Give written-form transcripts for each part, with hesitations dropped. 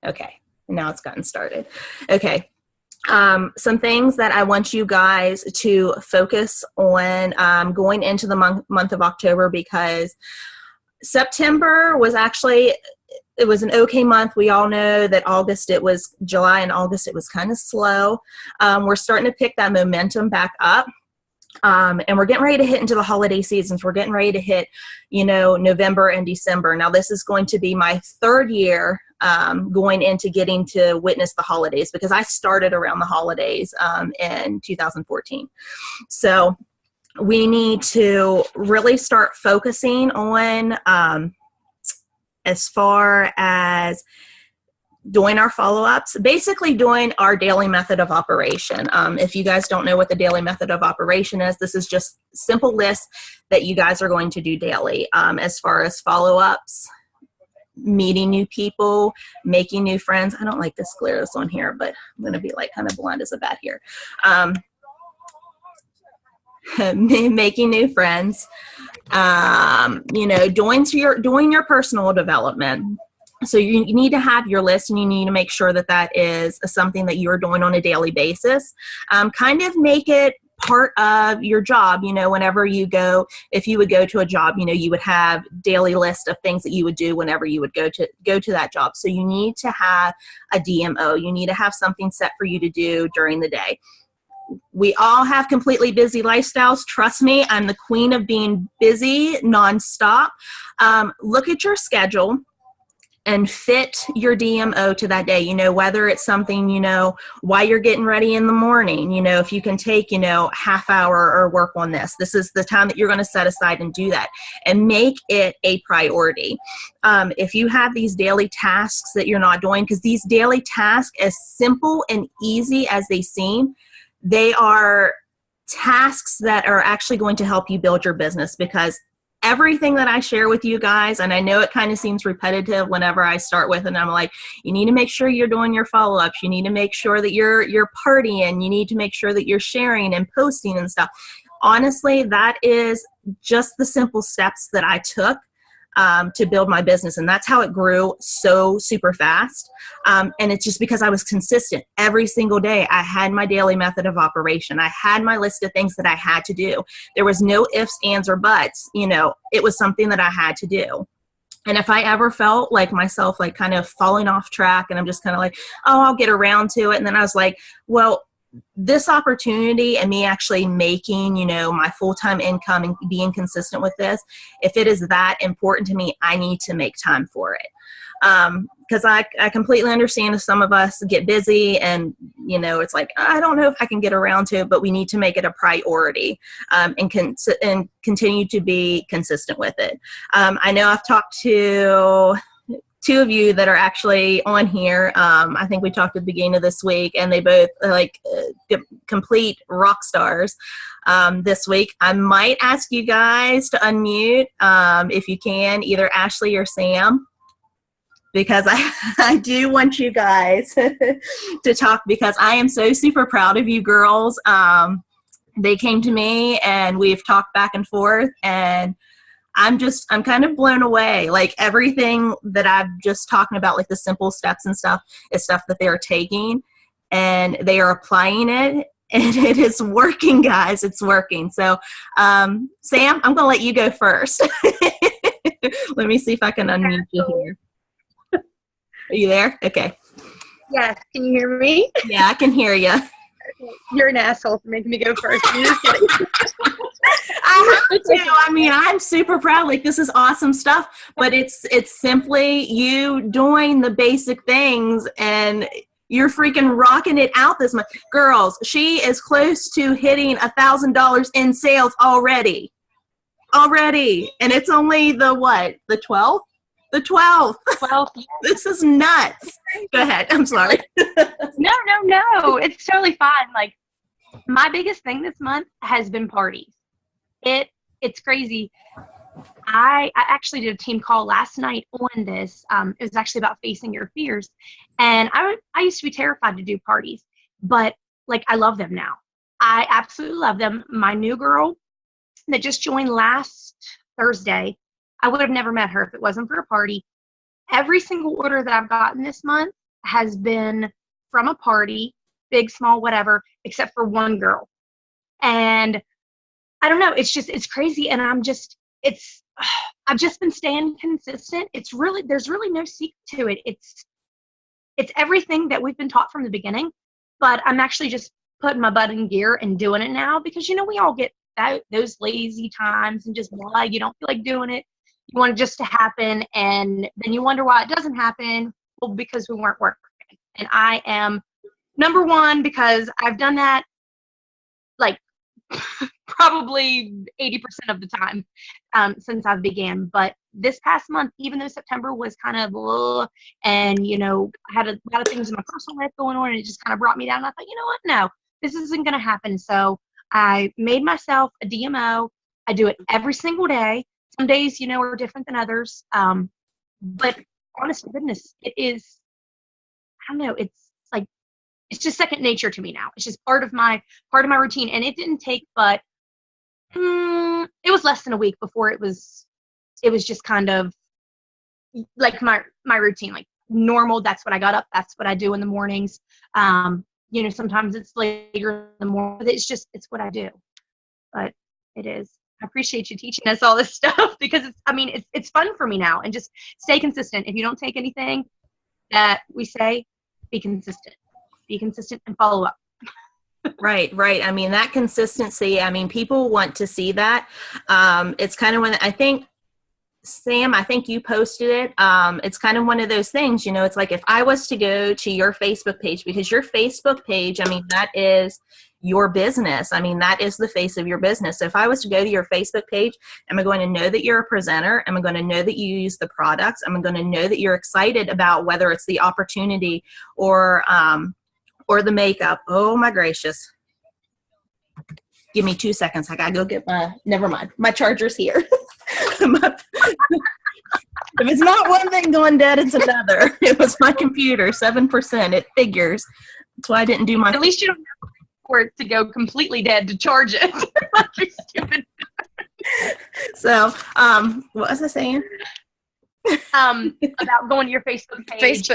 Okay, now it's gotten started. Okay. Some things that I want you guys to focus on going into the month of October, because September was actually, it was an okay month. We all know that July and August, it was kind of slow. We're starting to pick that momentum back up. And we're getting ready to hit into the holiday seasons. We're getting ready to hit, November and December. Now, this is going to be my third year going into getting to witness the holidays, because I started around the holidays in 2014. So we need to really start focusing on as far as doing our follow-ups, basically doing our daily method of operation. If you guys don't know what the daily method of operation is, this is just simple lists that you guys are going to do daily, as far as follow-ups, meeting new people, making new friends. I don't like this glare that's on here, but I'm going to be like kind of blind as a bat here. Making new friends, doing your personal development. So you need to have your list, and you need to make sure that that is something that you're doing on a daily basis. Kind of make it part of your job. Whenever you go, if you would go to a job, you would have daily list of things that you would do whenever you would go to that job. So you need to have a DMO. You need to have something set for you to do during the day. We all have completely busy lifestyles. Trust me, I'm the queen of being busy nonstop. Look at your schedule and fit your DMO to that day, whether it's something, while you're getting ready in the morning, if you can take, half hour or work on this. This is the time that you're going to set aside and do that, and make it a priority. If you have these daily tasks that you're not doing, because these daily tasks, as simple and easy as they seem, they are tasks that are actually going to help you build your business, because everything that I share with you guys, and I know it kind of seems repetitive whenever I start with it, and I'm like, you need to make sure you're doing your follow-ups. You need to make sure that you're partying. You need to make sure that you're sharing and posting and stuff. Honestly, that is just the simple steps that I took to build my business. And that's how it grew so super fast. And it's just because I was consistent every single day. I had my daily method of operation. I had my list of things that I had to do. There was no ifs, ands, or buts. It was something that I had to do. And if I ever felt like myself, like kind of falling off track, and I'm just kind of like, oh, I'll get around to it. And then I was like, well, this opportunity and me actually making, my full-time income and being consistent with this, if it is that important to me, I need to make time for it. Because I completely understand if some of us get busy and, it's like, I don't know if I can get around to it, but we need to make it a priority, and continue to be consistent with it. I know I've talked to two of you that are actually on here. I think we talked at the beginning of this week, and they both are complete rock stars this week. I might ask you guys to unmute if you can, either Ashley or Sam, because I do want you guys to talk, because I am so super proud of you girls. They came to me and we've talked back and forth, and I'm kind of blown away. Like, everything that I've just talking about, like the simple steps and stuff, is stuff that they are taking and they are applying it, and it is working, guys. It's working. So, Sam, I'm going to let you go first. Let me see if I can unmute you here. Are you there? Okay. Yes. Can you hear me? Yeah, I can hear you. You're an asshole for making me go first. I'm just kidding. I have to. I mean, I'm super proud. Like, this is awesome stuff, but it's simply you doing the basic things, and you're freaking rocking it out this month. Girls, she is close to hitting $1,000 in sales already. And it's only the 12th? The 12th. 12th. This is nuts. Go ahead. I'm sorry. No. It's totally fine. Like, my biggest thing this month has been parties. It's crazy. I actually did a team call last night on this. It was actually about facing your fears. And I used to be terrified to do parties, but like, I love them now. I absolutely love them. My new girl that just joined last Thursday, I would have never met her if it wasn't for a party. Every single order that I've gotten this month has been from a party, big, small, whatever, except for one girl. And I don't know, it's crazy. And I've just been staying consistent. There's really no secret to it. It's everything that we've been taught from the beginning, but I'm actually just putting my butt in gear and doing it now because, we all get those lazy times and just why you don't feel like doing it. You want it just to happen, and then you wonder why it doesn't happen. Well, because we weren't working. And I am number one because I've done that like probably 80% of the time since I've began. But this past month, even though September was kind of and I had a lot of things in my personal life going on, and it just kind of brought me down. I thought, you know what? No, this isn't going to happen. So I made myself a DMO. I do it every single day. Some days, are different than others. But honest to goodness, it is, I don't know, it's just second nature to me now. It's just part of my routine. And it didn't take but it was less than a week before it was just kind of like my routine, like normal. That's what I got up. That's what I do in the mornings. Sometimes it's later in the morning, but it's what I do. But it is. I appreciate you teaching us all this stuff because it's fun for me now, and just stay consistent. If you don't take anything that we say, be consistent and follow up. Right. That consistency, people want to see that. It's kind of when I think, Sam, I think you posted it. It's kind of one of those things, it's like if I was to go to your Facebook page, because your Facebook page, that is your business. That is the face of your business. So if I was to go to your Facebook page, am I going to know that you're a presenter? Am I going to know that you use the products? Am I going to know that you're excited about whether it's the opportunity or the makeup? Oh my gracious. Give me 2 seconds. I gotta go get never mind. My charger's here. If it's not one thing going dead, it's another. It was my computer, 7%. It figures. That's why I didn't do my. At least you don't have for it to go completely dead to charge it. You're stupid. So, what was I saying? About going to your Facebook page.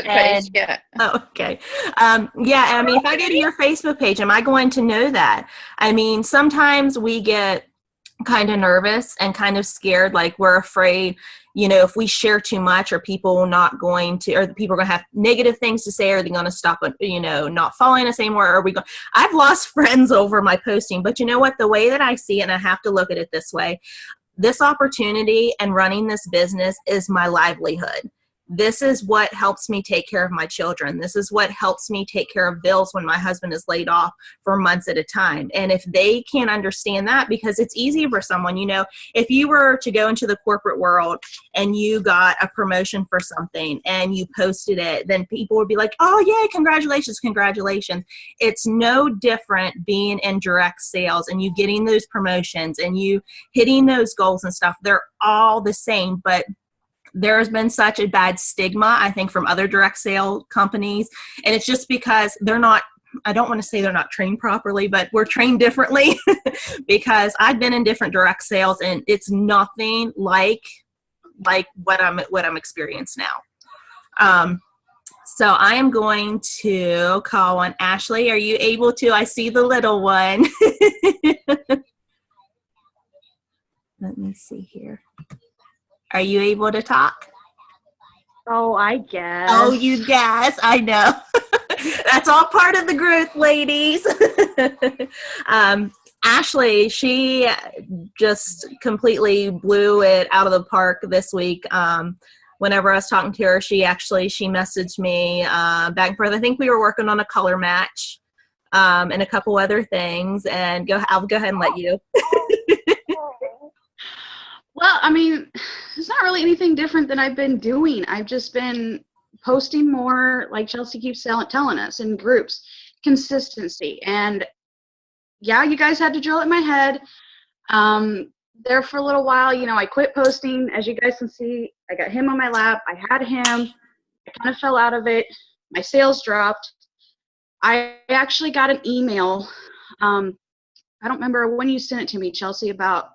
Yeah. Oh, okay. If I go to your Facebook page, am I going to know that? Sometimes we get kind of nervous and kind of scared, like we're afraid, if we share too much, are people not going to, or the people are going to have negative things to say, are they going to stop, not following us anymore? Are we going? I've lost friends over my posting, but you know what? The way that I see it, and I have to look at it this way, this opportunity and running this business is my livelihood. This is what helps me take care of my children. This is what helps me take care of bills when my husband is laid off for months at a time. And if they can't understand that, because it's easy for someone, if you were to go into the corporate world and you got a promotion for something and you posted it, then people would be like, oh, yay, congratulations. It's no different being in direct sales and you getting those promotions and you hitting those goals and stuff. They're all the same, but there's been such a bad stigma, I think, from other direct sale companies. And it's just because they're not, I don't want to say they're not trained properly, but we're trained differently because I've been in different direct sales and it's nothing like what I'm experiencing now. So I am going to call on Ashley. Are you able to? I see the little one. Let me see here. Are you able to talk? Oh, I guess. Oh, you guess. I know. That's all part of the growth, ladies. Ashley, she just completely blew it out of the park this week. Whenever I was talking to her, she messaged me back and forth. I think we were working on a color match and a couple other things. And I'll go ahead and let you. Well, it's not really anything different than I've been doing. I've just been posting more, like Chelsea keeps telling us, in groups. Consistency. And yeah, you guys had to drill it in my head. There for a little while, I quit posting. As you guys can see, I got him on my lap. I had him. I kind of fell out of it. My sales dropped. I actually got an email. I don't remember when you sent it to me, Chelsea, about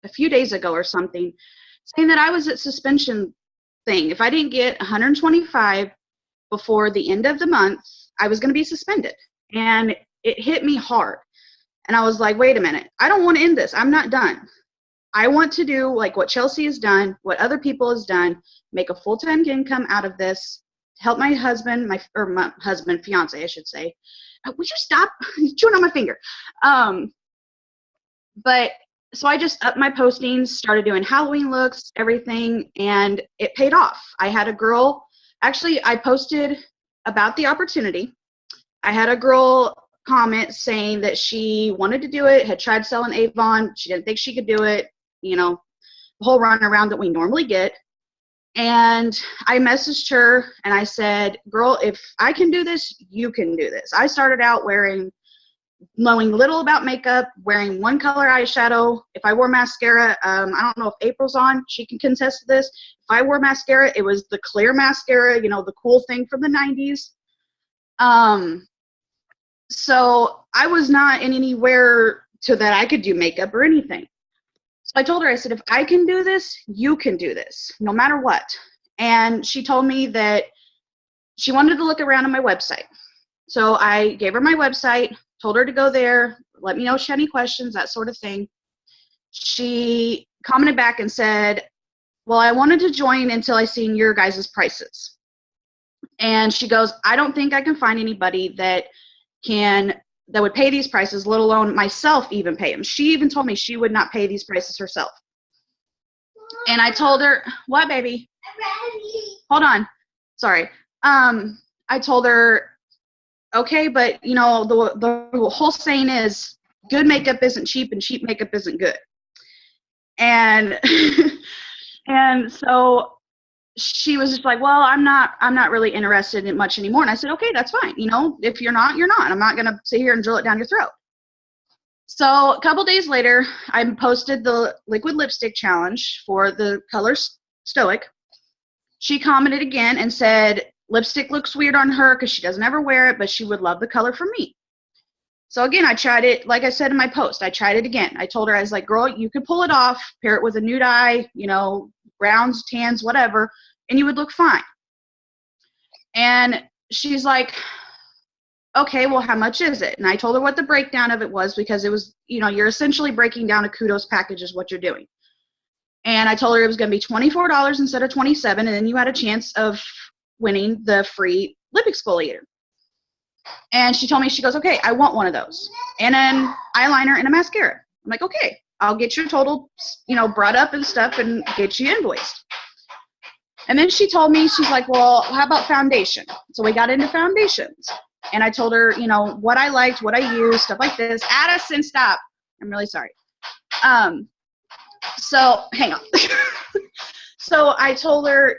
a few days ago or something, saying that I was at suspension thing. If I didn't get 125 before the end of the month, I was going to be suspended. And it hit me hard. And I was like, wait a minute, I don't want to end this. I'm not done. I want to do like what Chelsea has done, what other people has done, make a full-time income out of this, help my husband, my husband, fiance, I should say. Would you stop chewing on my finger? But so I just upped my postings, started doing Halloween looks, everything, and it paid off. I had a girl, actually I posted about the opportunity. I had a girl comment saying that she wanted to do it, had tried selling Avon, she didn't think she could do it, you know, the whole run around that we normally get. And I messaged her and I said, girl, if I can do this, you can do this. I started out knowing little about makeup, wearing one color eyeshadow. If I wore mascara, I don't know if April's on, she can contest to this. If I wore mascara, it was the clear mascara, you know, the cool thing from the 90s. So I was not in anywhere to that I could do makeup or anything. So I told her, I said, if I can do this, you can do this, no matter what. And she told me that she wanted to look around on my website. So I gave her my website, told her to go there, let me know if she had any questions, that sort of thing. She commented back and said, well, I wanted to join until I seen your guys' prices. And she goes, I don't think I can find anybody that would pay these prices, let alone myself even pay them. She even told me she would not pay these prices herself. And I told her, what, baby? Hold on. Sorry. I told her, okay, but you know, the whole saying is good makeup isn't cheap and cheap makeup isn't good. And and so she was just like, well, I'm not really interested in much anymore. And I said, okay, that's fine. You know, if you're not, you're not. I'm not going to sit here and drill it down your throat. So a couple days later, I posted the liquid lipstick challenge for the color Stoic. She commented again and said, lipstick looks weird on her because she doesn't ever wear it, but she would love the color for me. So again, I tried it, like I said in my post, I tried it again. I told her, I was like, girl, you could pull it off, pair it with a nude eye, you know, browns, tans, whatever, and you would look fine. And she's like, okay, well, how much is it? And I told her what the breakdown of it was, because it was, you know, you're essentially breaking down a kudos package is what you're doing. And I told her it was going to be $24 instead of $27, and then you had a chance of winning the free lip exfoliator. And she told me, she goes, okay, I want one of those. And an eyeliner and a mascara. I'm like, okay, I'll get your total, you know, brought up and stuff and get you invoiced. And then she told me, she's like, well, how about foundation? So we got into foundations. And I told her, you know, what I liked, what I used, stuff like this. Addison, stop. I'm really sorry. So hang on. So I told her,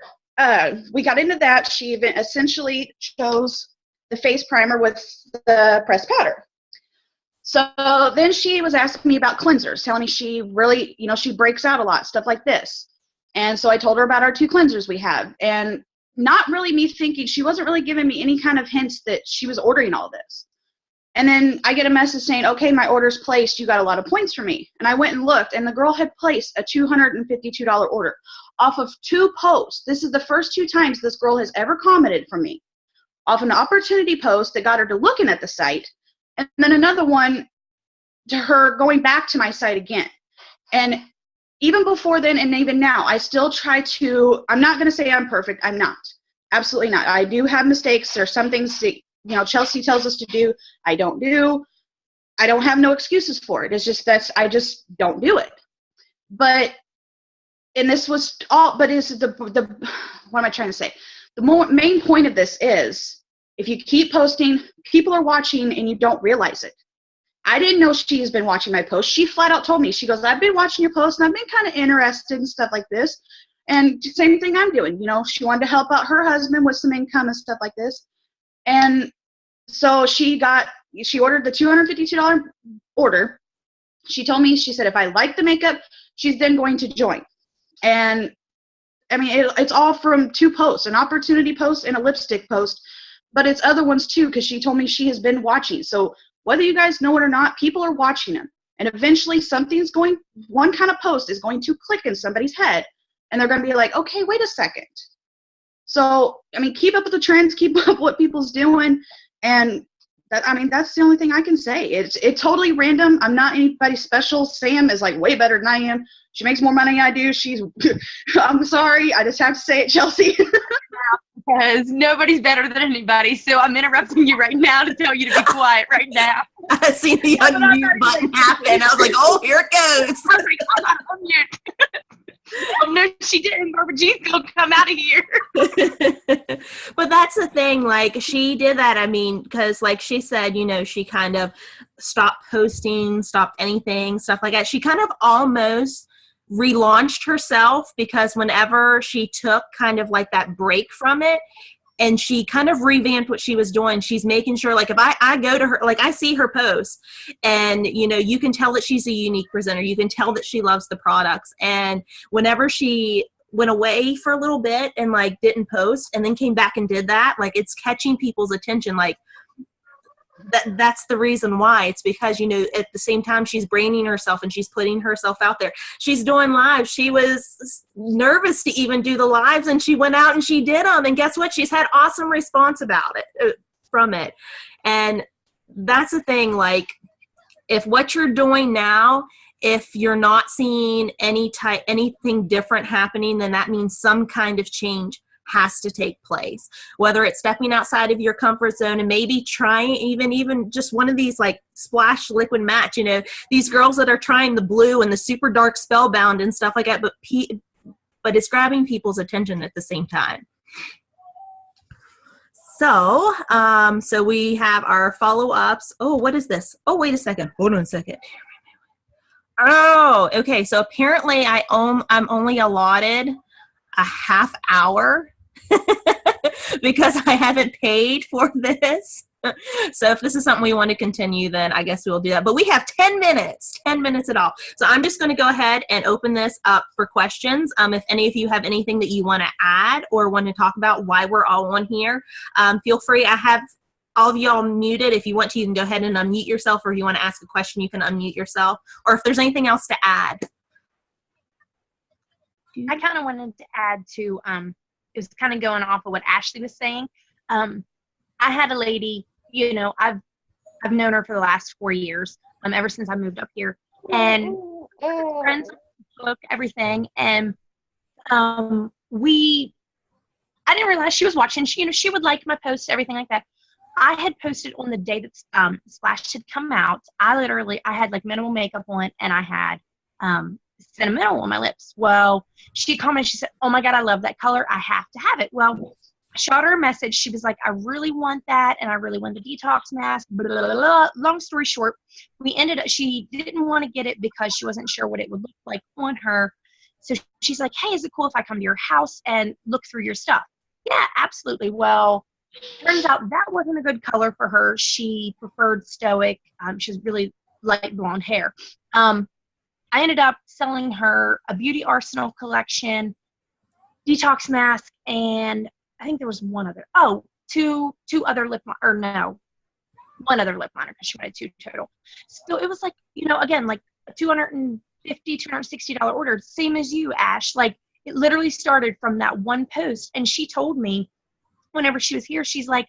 we got into that. She even essentially chose the face primer with the pressed powder. So then she was asking me about cleansers, telling me she really, you know, she breaks out a lot, stuff like this. And so I told her about our 2 cleansers we have, and not really me thinking, she wasn't really giving me any kind of hints that she was ordering all this. And then I get a message saying, okay, my order's placed, you got a lot of points for me. And I went and looked, and the girl had placed a $252 order off of 2 posts. This is the first 2 times this girl has ever commented from me, off an opportunity post that got her to looking at the site, and then another one to her going back to my site again. And even before then and even now, I still try to, I'm not going to say I'm perfect. I'm not. Absolutely not. I do have mistakes. There's some things that, you know, Chelsea tells us to do, I don't do. I don't have no excuses for it. It's just I just don't do it. But, and this was all, but is the what am I trying to say? The main point of this is, if you keep posting, people are watching and you don't realize it. I didn't know she has been watching my posts. She flat out told me, she goes, I've been watching your posts and I've been kind of interested in stuff like this. And same thing I'm doing. You know, she wanted to help out her husband with some income and stuff like this. And so she ordered the $252 order. She told me, she said, if I like the makeup, she's then going to join. And I mean, it's all from 2 posts, an opportunity post and a lipstick post, but it's other ones too, because she told me she has been watching. So whether you guys know it or not, people are watching them. And eventually one kind of post is going to click in somebody's head, and they're going to be like, okay, wait a second. So, I mean, keep up with the trends, keep up what people's doing. And that, I mean, that's the only thing I can say. It's totally random. I'm not anybody special. Sam is like way better than I am. She makes more money than I do. I'm sorry. I just have to say it, Chelsea. Because nobody's better than anybody. So I'm interrupting you right now to tell you to be quiet right now. I see the unmute button happen. I was like, oh, here it goes. I was like, I'm not unmute. Oh, no, she didn't. Barbara G's gonna come out of here. But that's the thing. Like, she did that. I mean, because like she said, you know, she kind of stopped posting, stopped anything, stuff like that. She kind of almost relaunched herself, because whenever she took kind of like that break from it, and she kind of revamped what she was doing, she's making sure, like, if I go to her, like, I see her posts, and, you know, you can tell that she's a unique presenter. You can tell that she loves the products. And whenever she went away for a little bit and, like, didn't post and then came back and did that, like, it's catching people's attention. Like, that's the reason why. It's because, you know, at the same time she's branding herself and she's putting herself out there. She's doing lives. She was nervous to even do the lives, and she went out and she did them. And guess what? She's had awesome response about it, from it. And that's the thing. Like, if what you're doing now, if you're not seeing anything different happening, then that means some kind of change has to take place, whether it's stepping outside of your comfort zone and maybe trying even just one of these, like, splash liquid match, you know, these girls that are trying the blue and the super dark spellbound and stuff like that, but it's grabbing people's attention at the same time. So so we have our follow-ups. Oh, what is this? Oh, wait a second, hold on a second. Oh, okay, so apparently I'm only allotted a half hour because I haven't paid for this. So if this is something we want to continue, then I guess we'll do that. But we have 10 minutes at all. So I'm just going to go ahead and open this up for questions. If any of you have anything that you want to add or want to talk about why we're all on here, feel free. I have all of you all muted. If you want to, you can go ahead and unmute yourself, or if you want to ask a question, you can unmute yourself, or if there's anything else to add. I kind of wanted to add to, it was kind of going off of what Ashley was saying. I had a lady, you know, I've known her for the last 4 years, ever since I moved up here, and friends, book everything, and I didn't realize she was watching. She, you know, she would like my posts, everything like that. I had posted on the day that Splash had come out. I had like minimal makeup on, and I had sentimental on my lips. Well, she commented, she said, oh my God, I love that color. I have to have it. Well, I shot her a message. She was like, I really want that, and I really want the detox mask. Blah, blah, blah, blah. Long story short, she didn't want to get it because she wasn't sure what it would look like on her. So she's like, hey, is it cool if I come to your house and look through your stuff? Yeah, absolutely. Well, turns out that wasn't a good color for her. She preferred stoic. She has really light blonde hair. I ended up selling her a Beauty Arsenal collection, detox mask, and I think there was one other. Oh, two other lip liner, or no, one other lip liner, because she wanted 2 total. So it was like, you know, again, like a $250, $260 order, same as you, Ash. Like, it literally started from that one post. And she told me whenever she was here, she's like,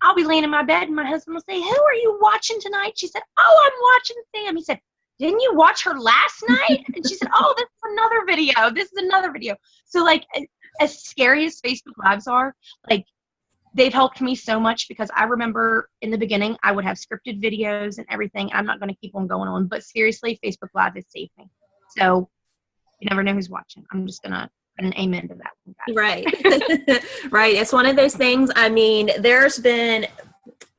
I'll be laying in my bed and my husband will say, who are you watching tonight? She said, oh, I'm watching Sam. He said, didn't you watch her last night? And she said, oh, this is another video. This is another video. So, like, as scary as Facebook Lives are, like, they've helped me so much, because I remember in the beginning, I would have scripted videos and everything. And I'm not going to keep on going on. But seriously, Facebook Live has saved me. So you never know who's watching. I'm just going to put an amen to that one, guys. Right. Right. It's one of those things. I mean, there's been,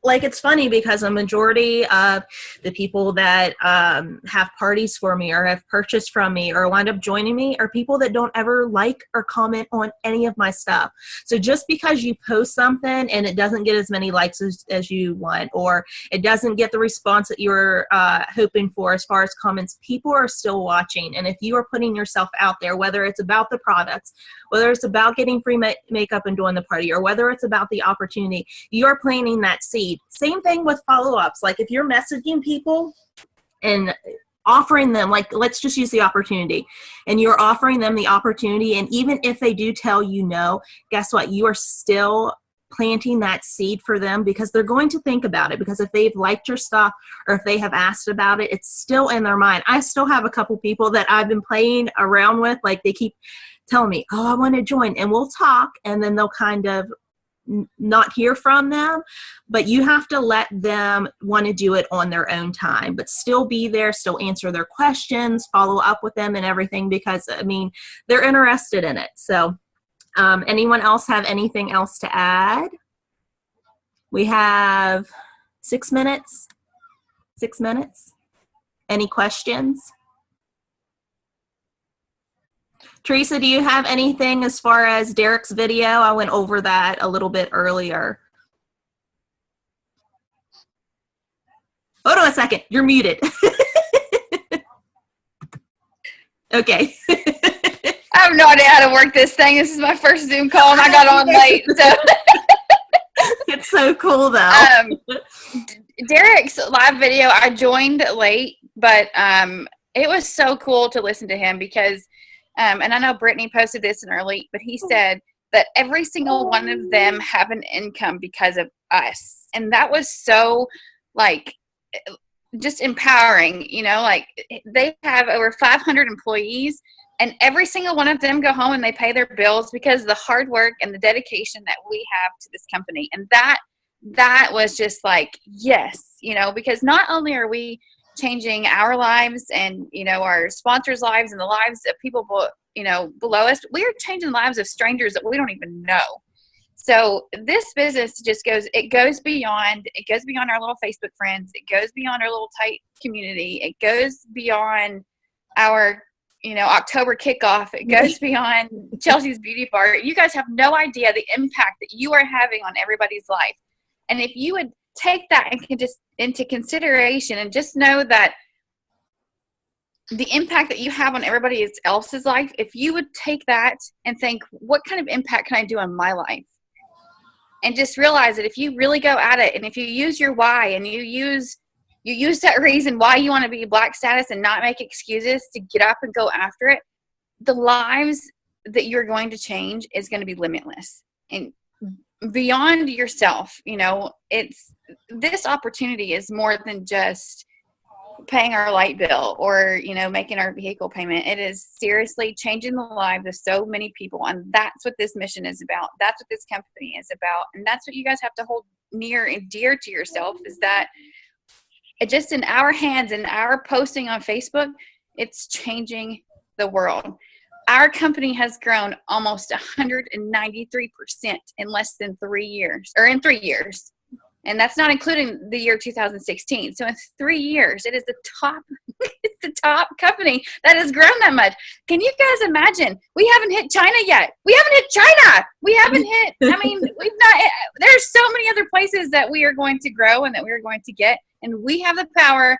like, it's funny because a majority of the people that have parties for me or have purchased from me or wind up joining me are people that don't ever like or comment on any of my stuff. So just because you post something and it doesn't get as many likes as you want, or it doesn't get the response that you're hoping for as far as comments, people are still watching. And if you are putting yourself out there, whether it's about the products, whether it's about getting free makeup and doing the party, or whether it's about the opportunity, you are planting that seed. Same thing with follow-ups. Like, if you're messaging people and offering them, like, let's just use the opportunity, and you're offering them the opportunity, and even if they do tell you no, guess what? You are still planting that seed for them, because they're going to think about it, because if they've liked your stuff or if they have asked about it, it's still in their mind. I still have a couple people that I've been playing around with, like they keep telling me, oh, I want to join, and we'll talk, and then they'll kind of not hear from them. But you have to let them want to do it on their own time, but still be there, still answer their questions, follow up with them and everything, because I mean, they're interested in it. So anyone else have anything else to add? We have 6 minutes. 6 minutes. Any questions? Teresa, do you have anything as far as Derek's video? I went over that a little bit earlier. Hold on a second. You're muted. Okay. I have no idea how to work this thing. This is my first Zoom call, and I got on late. So it's so cool, though. Derek's live video, I joined late, but it was so cool to listen to him because, and I know Brittany posted this in her link, but he said that every single one of them have an income because of us. And that was so, like, just empowering, you know, like they have over 500 employees. And every single one of them go home and they pay their bills because of the hard work and the dedication that we have to this company. And that was just like, yes, you know, because not only are we changing our lives and, you know, our sponsors' lives and the lives of people, you know, below us, we are changing the lives of strangers that we don't even know. So this business just goes beyond our little Facebook friends. It goes beyond our little tight community. It goes beyond our, you know, October kickoff. It goes beyond Chelsea's Beauty Bar. You guys have no idea the impact that you are having on everybody's life. And if you would take that and can just into consideration and just know that the impact that you have on everybody else's life, if you would take that and think, what kind of impact can I do on my life? And just realize that if you really go at it and if you use your why and you use that reason why you want to be Black status and not make excuses to get up and go after it, the lives that you're going to change is going to be limitless and beyond yourself. You know, this opportunity is more than just paying our light bill or, you know, making our vehicle payment. It is seriously changing the lives of so many people. And that's what this mission is about. That's what this company is about. And that's what you guys have to hold near and dear to yourself, is that it just in our hands and our posting on Facebook, it's changing the world. Our company has grown almost 193% in less than 3 years, or in 3 years. And that's not including the year 2016. So in 3 years, it is it's the top company that has grown that much. Can you guys imagine? We haven't hit China yet. We haven't hit China. We haven't hit, I mean, there's so many other places that we are going to grow and that we are going to get. And we have the power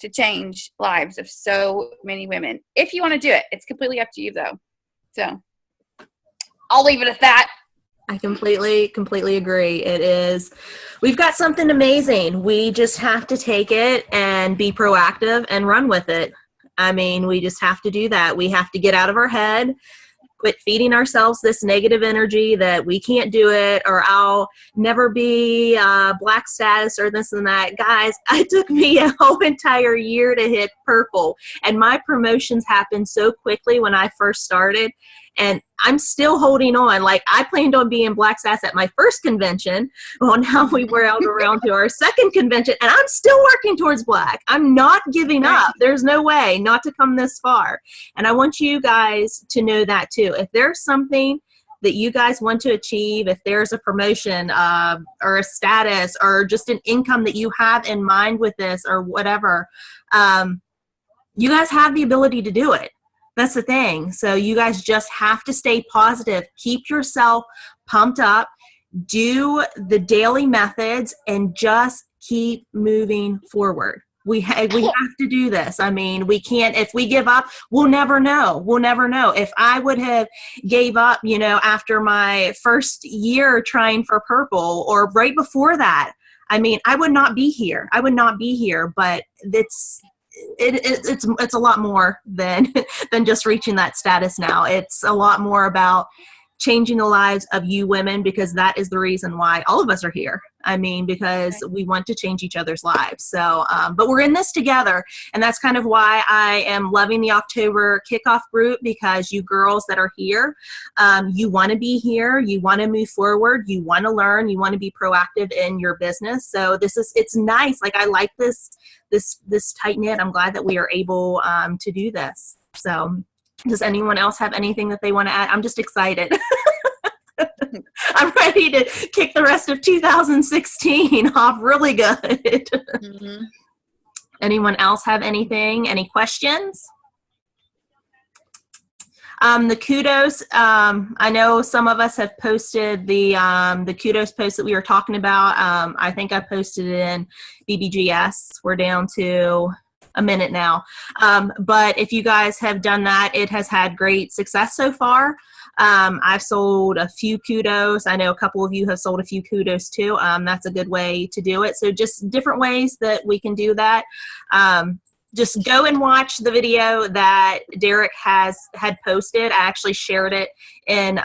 to change lives of so many women. If you want to do it, it's completely up to you though. So I'll leave it at that. I completely agree. It is, we've got something amazing. We just have to take it and be proactive and run with it. I mean, we just have to do that. We have to get out of our head, quit feeding ourselves this negative energy that we can't do it, or I'll never be Black status or this and that. Guys, it took me a whole entire year to hit purple, and my promotions happened so quickly when I first started. And I'm still holding on. Like, I planned on being Black status at my first convention. Well, now we were out around to our second convention, and I'm still working towards Black. I'm not giving up. There's no way not to come this far. And I want you guys to know that too. If there's something that you guys want to achieve, if there's a promotion or a status or just an income that you have in mind with this or whatever, you guys have the ability to do it. That's the thing. So you guys just have to stay positive. Keep yourself pumped up. Do the daily methods and just keep moving forward. We have to do this. I mean, we can't, if we give up, we'll never know. We'll never know. If I would have gave up, you know, after my first year trying for purple or right before that, I mean, I would not be here. But it's a lot more than than just reaching that status now. It's a lot more about changing the lives of you women, because that is the reason why all of us are here. I mean, because we want to change each other's lives. So, but we're in this together, and that's kind of why I am loving the October kickoff group, because you girls that are here, you want to be here, you want to move forward, you want to learn, you want to be proactive in your business. So it's nice. Like, I like this tight knit. I'm glad that we are able to do this. So, does anyone else have anything that they want to add? I'm just excited. I'm ready to kick the rest of 2016 off really good. Mm-hmm. Anyone else have anything? Any questions? The kudos, I know some of us have posted the kudos post that we were talking about. I think I posted it in BBGS. We're down to a minute now. But if you guys have done that, it has had great success so far. I've sold a few kudos. I know a couple of you have sold a few kudos too. That's a good way to do it. So just different ways that we can do that. Just go and watch the video that Derek had posted. I actually shared it in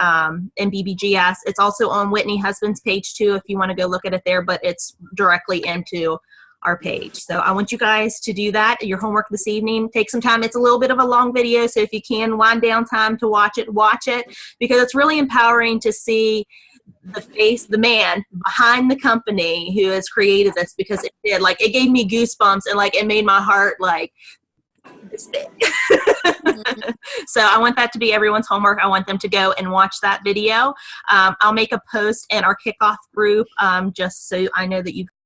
BBGS. It's also on Whitney Husband's page too, if you want to go look at it there, but it's directly into our page. So I want you guys to do that. Your homework this evening. Take some time. It's a little bit of a long video, so if you can wind down time to watch it, because it's really empowering to see the man behind the company who has created this, because it gave me goosebumps, and it made my heart this big. So I want that to be everyone's homework. I want them to go and watch that video. I'll make a post in our kickoff group, just so I know that you